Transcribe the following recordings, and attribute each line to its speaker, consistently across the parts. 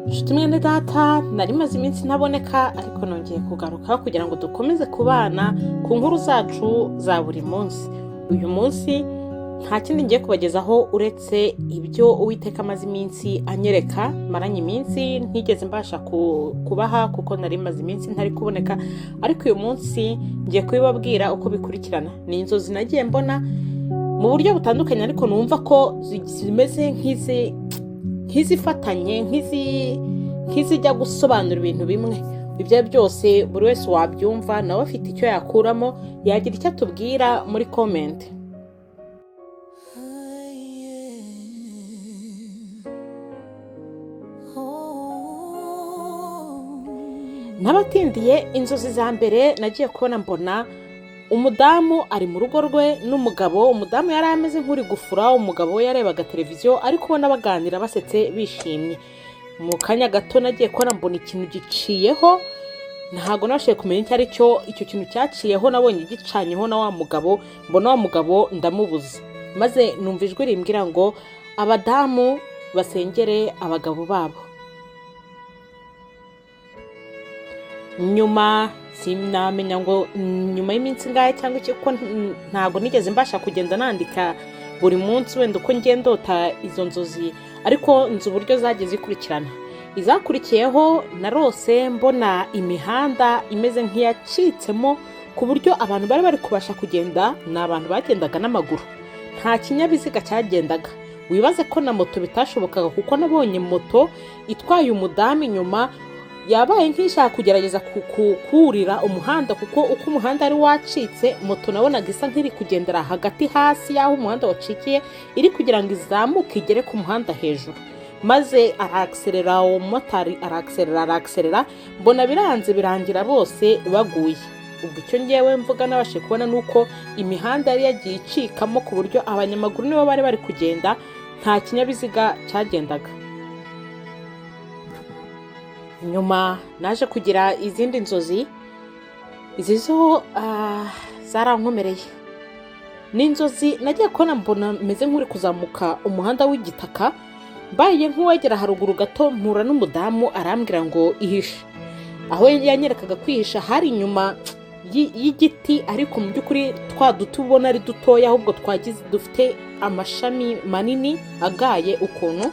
Speaker 1: Nshuti mwene data nari maze iminsi ntaboneka ariko nongeye kugaruka kugira ngo dukomeze kubana ku nkuru zacu za buri munsi. Uyu munsi nta kindi ngiye kubagezaho uretse ibyo Uwiteka amaze iminsi anyereka. Maranye iminsi ntigeze mbasha kubaha kuko nari maze iminsi ntari kuboneka, ariko uyu munsi ngiye kubibabwira uko bikurikirana. Ni inzozi nagiye mbona mu buryo butandukanye, ariko numva ko zimeze nk'izifatanye, nk'izijya gusobanura ibintu bimwe. Ibyo byose buri wese wabyumva nawe afite icyo yakuramo, yagira icyo atubwira muri comment. N'abatindiye inzozi za mbere nagiye kubona mbona umudamu ari mu rugo rwe n'umugabo. Umudamu yari ameze nk'uri gufura, umugabo we yarebaga televiziyo ariko ubona baganira basetse bishimye. Mu kanya gato nagiye kubona mbona ikintu giciyeho, ntabwo nabashije kumenya icyo ari cyo. Icyo kintu cyaciyeho nabonye gicanyeho na wa mugabo, mbona wa mugabo ndamubuze, maze numva ijwi rimbwira ngo abadamu basengere abagabo babo. Nyuma sinamenya ngo nyuma y'iminsi ngahe cyangwa iki, kuko ntabwo nigeze mbasha kugenda nandika buri munsi wenda uko ngiye ndota izo nzozi, ariko nzi uburyo zagiye zikurikirana. Izakurikiyeho narose mbona imihanda imeze nk'iyacitsemo, ku buryo abantu bari kubasha kugenda ni abantu bagendaga n'amaguru, nta kinyabiziga cyagendaga. Wibaze ko na moto bitashobokaga, kuko nabonye moto itwaye umudamu inyuma yabaye nk'ishaka kugerageza kurira umuhanda, kuko uko umuhanda ari wacitse, moto nabonaga isa nk'iri kugendera hagati hasi y'aho umuhanda wacikiye, iri kugira ngo izamuke igere ku muhanda hejuru. Maze arakserera, uwo motari arakserera, mbona biranze birangira bose baguye. Ubwo icyo ngewe mvuga nabashe kubona nuko imihanda yari yagiye icikamo, ku buryo abanyamaguru nibo bari kugenda, nta kinyabiziga cyagendaga. Nyuma naje kugira izindi nzozi, izi zo zarankomereye. Ni inzozi nagiye kubona mbona meze nk'uri kuzamuka umuhanda w'igitaka, mbaye nk'uwegera haruguru gato mpura n'umudamu arambwira ngo ihishe. Aho yanyerekaga kwihisha hari inyuma y'igiti, ariko mu by'ukuri twa duti ubona ari dutoya, ahubwo dufite amashami manini agaye ukuntu.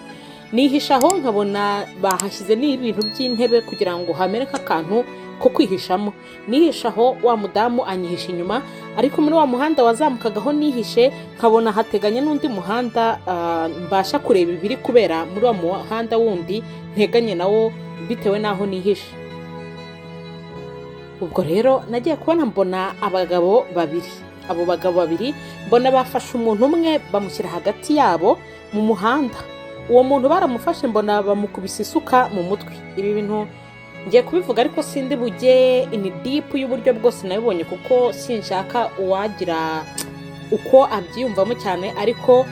Speaker 1: Nihishaho nkabona bahashyize n'ibintu by'intebe kugira ngo hamere nk'akantu ko kwihishamo. Nihishaho wa mudamu anyihisha inyuma, ariko muri wa muhanda wazamukagaho nihishe nkabona hateganye n'undi muhanda, mbasha kureba ibiri kubera muri wa muhanda wundi nteganye nawo bitewe n'aho nihishe. Ubwo rero nagiye kubona mbona abagabo babiri. Abo bagabo babiri mbona bafashe umuntu umwe bamushyira hagati yabo mu muhanda. Uwo muntu baramufashe mbona bamukubise isuka mu mutwe. Ibi bintu ngiye kubivuga ariko sindi bujye in deep y'uburyo bwose nabibonye, kuko sinshaka uwagira uko abyiyumvamo cyane, ariko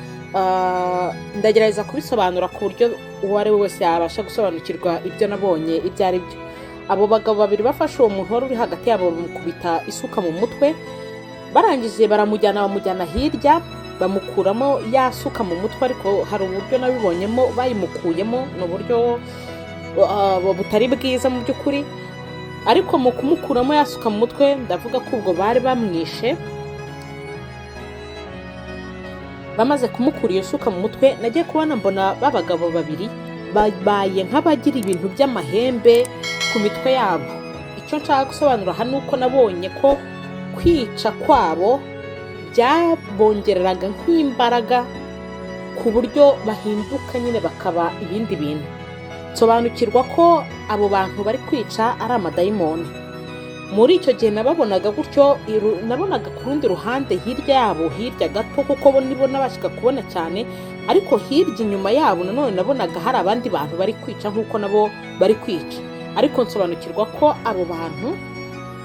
Speaker 1: ndagerageza kubisobanura ku buryo uwo ari we wese yabasha gusobanukirwa ibyo nabonye ibyo ari byo. Abo bagabo babiri bafashe uwo muntu wari uri hagati yabo bamukubita isuka mu mutwe, barangije bamujyana hirya, bamukuramo yasuka mu mutwe. Ariko hari uburyo nabibonyemo bayimukuyemo, ni uburyo butari bwiza mu by'ukuri, ariko mu kumukuramo yasuka mu mutwe ndavuga ko ubwo bari bamwishe. Bamaze kumukura iyo suka mu mutwe, nagiye kubona mbona babagabo babiri babaye nk'abagira ibintu by'amahembe ku mitwe yabo. Icyo nshaka gusobanura hano uko nabonye ko kwica kwabo byabongereraga nk'imbaraga, ku buryo bahinduka nyine bakaba ibindi bintu. Sobanukirwa ko abo bantu bari kwica ari amadayimoni. Muri icyo gihe nababonaga gutyo, nabonaga ku rundi ruhande hirya yabo, hirya gato, kuko bo nibo nabashaka kubona cyane, ariko hirya inyuma yabo nanone nabonaga hari abandi bantu bari kwica nk'uko nabo bari kwica. Ariko nsobanukirwa ko abo bantu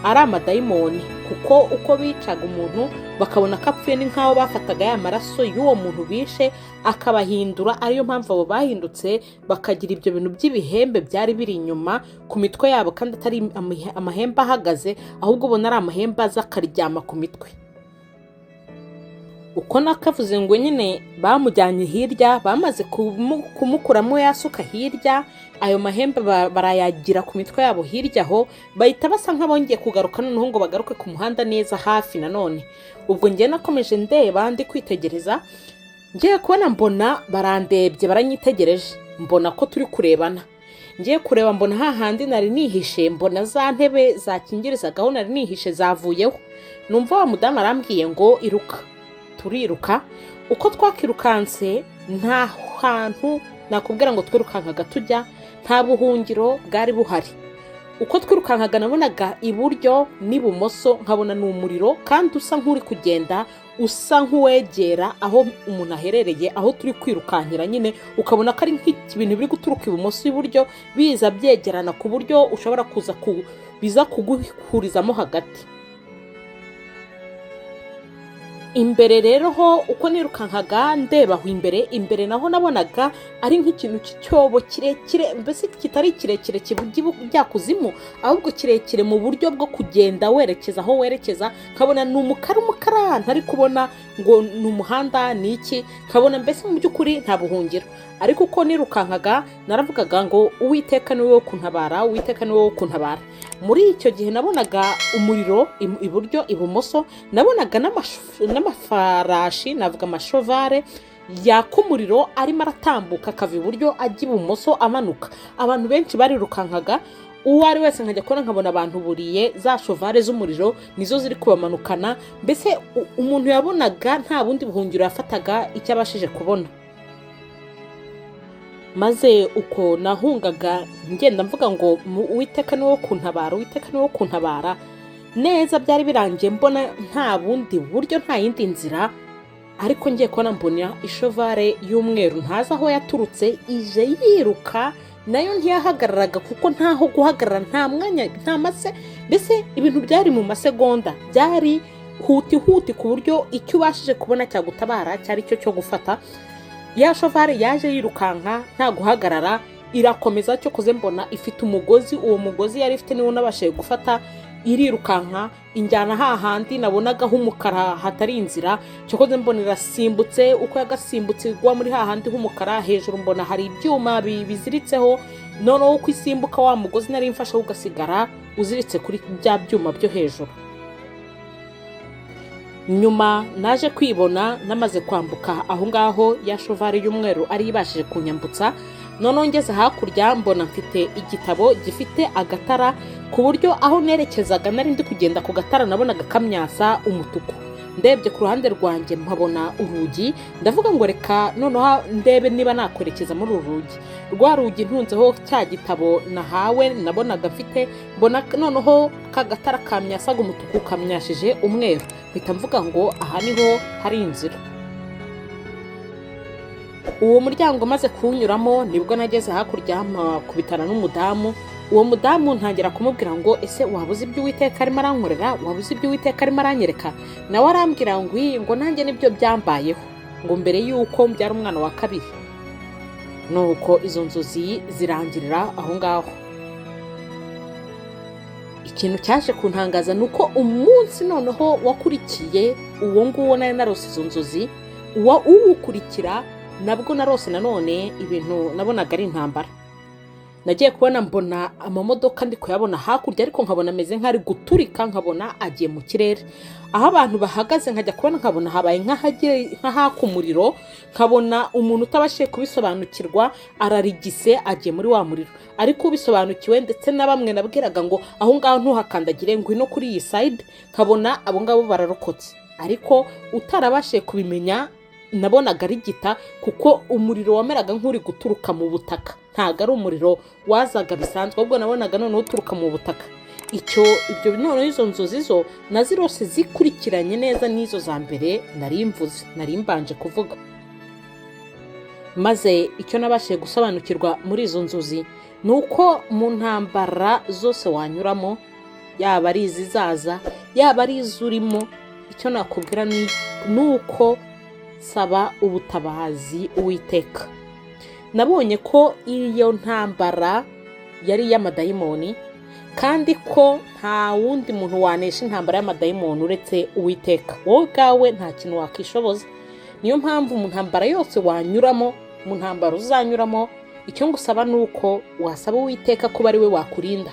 Speaker 1: ari amadayimoni, kuko uko bicaga umuntu bakabona ko apfuye ni nk'aho bafataga ya maraso y'uwo muntu bishe akabahindura. Ariyo mpamvu abo bahindutse bakagira ibyo bintu by'ibihembe byari biri inyuma ku mitwe yabo, kandi atari amahembe ahagaze, ahubwo ubona ari amahembe aza akaryama ku mitwe. uko nakavuze ngo nyine bamujyanye hirya, bamaze kumukuramo yasuka hirya, ayo mahembe barayagira ku mitwe yabo hirya aho, bahita basa nk'abongeye kugaruka noneho ngo bagaruke ku muhanda neza hafi nanone. Ubwo njye nakomeje ndeba ndi kwitegereza, ngiye kubona mbona barandebye baranyitegereje, mbona ko turi kurebana. Ngiye kureba mbona hahandi nari nihishe, mbona za ntebe zakingirizagaho nari nihishe zavuyeho. Numva wa mudamu arambwiye ngo iruka. Turiruka, uko twakirukanse nta hantu nakubwira ngo twirukankaga tujya, nta buhungiro bwari buhari. Uko twirukankaga nabonaga iburyo n'ibumoso nkabona ni umuriro, kandi usa nk'uri kugenda, usa nk'uwegera aho umuntu aherereye, aho turi kwirukankira nyine, ukabona ko ari nk'ibintu biri guturuka ibumoso iburyo biza byegerana ku buryo ushobora kuza biza kuguhurizamo hagati. Imbere rero ho uko nirukankaga ndeba aho imbere naho nabonaga ari nk'ikintu cy'icyobo kirekire, mbese kitari kirekire kibujya kuzimu, ahubwo kirekire mu buryo bwo kugenda werekeza aho werekeza. Nkabona ni umukara ntari kubona ngo ni umuhanda ni iki, nkabona mbese mu by'ukuri nta buhungiro. Ariko uko nirukankaga naravugaga ngo Uwiteka ni wowe wo kuntabara, Uwiteka ni wowe wo kuntabara. Muri icyo gihe nabonaga umuriro iburyo ibumoso, nabonaga n'amafarashi, navuga amashovare yaka umuriro arimo aratambuka akava iburyo ajya ibumoso amanuka. Abantu benshi barirukankaga, uwo ari wese nkajya kubona nkabona abantu buriye za shovare z'umuriro nizo ziri kubamanukana. Mbese umuntu yabonaga nta bundi buhungiro yafataga icyo abashije kubona. Maze uko nahungaga ngenda mvuga ngo Uwiteka ni wowe kuntabara, Uwiteka ni wowe kuntabara. Neza byari birangiye mbona nta bundi buryo, nta yindi nzira. Ariko ngiye kubona mbona ishovare y'umweru ntazi aho yaturutse ije yiruka, nayo ntiyahagararaga kuko ntaho guhagarara, nta mwanya, nta mase. Mbese ibintu byari mu masegonda, byari huti ku buryo icyo ubashije kubona cyagutabara cyari cyo cyo gufata. Ya shovare yaje yirukanka nta guhagarara, irakomeza cyo koze mbona ifite umugozi, uwo mugozi yari ifite niwo nabashije gufata, irirukanka injyana hahandi nabonaga h'umukara hatari inzira. Cyo koze mbona irasimbutse, uko yagasimbutse igwa muri hahandi h'umukara, hejuru mbona hari ibyuma biziritseho, noneho uko isimbuka wa mugozi nari mfashe ugasigara uziritse kuri bya byuma byo hejuru. Nyuma naje kwibona namaze kwambuka aho ngaho ya shovare y'umweru ari ibashije kunyambutsa. Noneho ngeze hakurya mbona mfite igitabo gifite agatara, ku buryo aho nerekezaga nari ndi kugenda ku gatara nabonaga kamyasa umutuku. Ndebye ku ruhande rwanjye mpabona urugi, ndavuga ngo reka noneho ndebe niba nakwerekeza muri uru rugi. Rwa rugi ntunzeho cya gitabo nahawe nabonaga mfite, mbona noneho ka gatara kamyasaga umutuku kamyashije umweru. Mpita mvuga ngo aha niho hari inzira. Uwo muryango maze kuwunyuramo nibwo nageze hakurya kubitana n'umudamu. Uwo mudamu ntangira kumubwira ngo ese wabuze ibyo Uwiteka arimo arankorera, wabuze ibyo Uwiteka arimo aranyereka. Nawe arambwira ngo nanjye nibyo byambayeho, ngo mbere yuko mbyara umwana wa kabiri. Nuko izo nzozi zirangirira aho ngaho. Ikintu cyaje kuntangaza nuko umunsi noneho wakurikiye uwo nguwo nari narose izo nzozi, uwukurikira nabwo narose nanone ibintu nabonaga ari intambara. Nagiye kubona mbona amamodoka ndi kuyabona hakurya, ariko nkabona ameze nk'ari guturika, nkabona agiye mu kirere. Aho abantu bahagaze nkajya kubona nkabona habaye nk'ahaka umuriro, nkabona umuntu utabashije kubisobanukirwa ararigise agiye muri wa muriro. Ariko ubisobanukiwe ndetse na bamwe nabwiraga ngo aho ngaho ntuhakandagire, ngwino kuri iyi side, nkabona abo ngabo bararokotse. Ariko utarabashije kubimenya nabonaga ari gita, kuko umuriro wameraga nk'uri guturuka mu butaka, ntago ari umuriro wazaga bisanzwe, ahubwo nabonaga noneho uturuka mu butaka. Ibyo noneho izo nzozi zo nazirose zikurikiranye neza n'izo za mbere nari mbanje kuvuga. Maze icyo nabashije gusobanukirwa muri izo nzozi nuko mu ntambara zose wanyuramo, yaba ari izizaza yaba ari izurimo, icyo nakubwira nuko saba ubutabazi Uwiteka. Nabonye ko iyo ntambara yari y'amadayimoni, kandi ko nta wundi muntu wanesha intambara y'amadayimoni uretse Uwiteka. Wowe ubwawe nta kintu wakishoboza. Niyo mpamvu mu ntambara yose wanyuramo, mu ntambara uzanyuramo, icyo ngusaba ni uko wasaba Uwiteka kuba ari we wakurinda,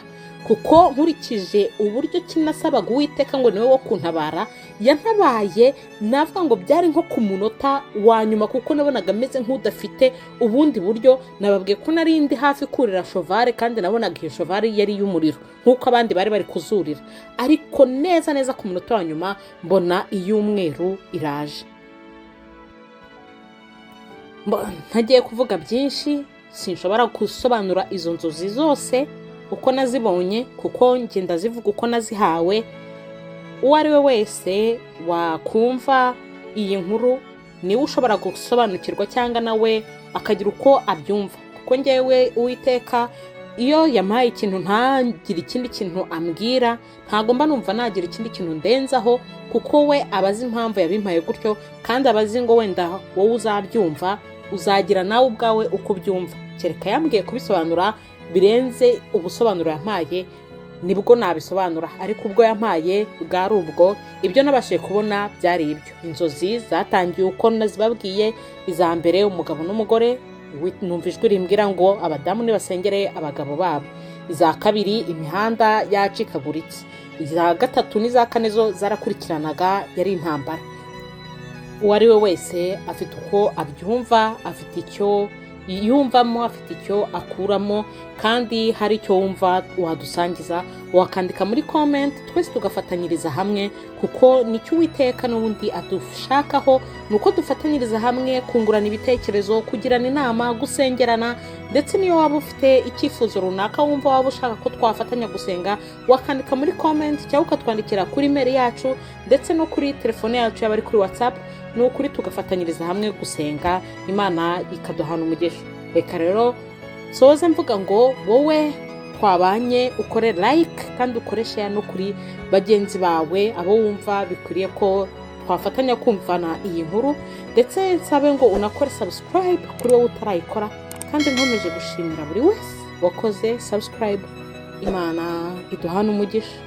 Speaker 1: kuko nkurikije uburyo kinasabaga Uwiteka ngo niwe wo kuntabara, yantabaye navuga ngo byari nko ku munota wa nyuma, kuko nabonaga ameze nk'udafite ubundi buryo. Nababwiye ko nari ndi hafi kurira shovare, kandi nabonaga iyo shovare yari y'umuriro nk'uko abandi bari kuzurira, ariko neza neza ku munota wa nyuma mbona iy'umweru iraje. Ntagiye kuvuga byinshi, sinshobora gusobanura izo nzozi zose uko nazibonye, kuko njye ndazivuga uko nazihawe. Uwo ari we wese wakumva iyi nkuru niwe ushobora gusobanukirwa, cyangwa nawe akagira uko abyumva, kuko njyewe Uwiteka iyo yampaye ikintu ntagire ikindi kintu ambwira, ntago mba numva nagira ikindi kintu ndenzaho, kuko we abazi impamvu yabimpaye gutyo, kandi abazi ngo wenda wowe uzabyumva uzagira nawe ubwawe uko ubyumva. Kereka yambwiye kubisobanura birenze ubusobanuro yampaye nibwo nabisobanura, ariko ubwo yampaye bwari ubwo. Ibyo nabashije kubona byari ibyo. Inzozi zatangiye uko nazibabwiye. Iza mbere, umugabo n'umugore, numva ijwi rimbwira ngo abadamu nibasengere abagabo babo. Iza kabiri, imihanda yacikaguritse. Iza gatatu n'iza kane zo zarakurikiranaga, yari intambara. Uwo ari we wese afite uko abyumva, afite icyo yumvamo, afite icyo akuramo, kandi hari icyo wumva wadusangiza, wakandika muri comment, twese tugafatanyiriza hamwe, kuko nicyo Uwiteka n'ubundi adushakaho, nuko dufatanyiriza hamwe, kungurana ibitekerezo, kugirana inama, gusengerana. Ndetse niyo waba ufite icyifuzo runaka wumva waba ushaka ko twafatanya gusenga, wakandika muri comment cyangwa ukatwandikira kuri email yacu, ndetse no kuri telefone yacu yaba ari kuri WhatsApp. Ni ukuri tugafatanyiriza hamwe gusenga, Imana ikaduhana umugisha. Reka rero soze mvuga ngo wowe twabanye ukore like, kandi ukore share no kuri bagenzi bawe, abo wumva bikwiriye ko twafatanya kumvana iyi nkuru, ndetse nsabe ngo unakore subscribe kuri wowe utarayikora, kandi nkomeje gushimira buri wese wakoze subscribe. Imana iduhana umugisha.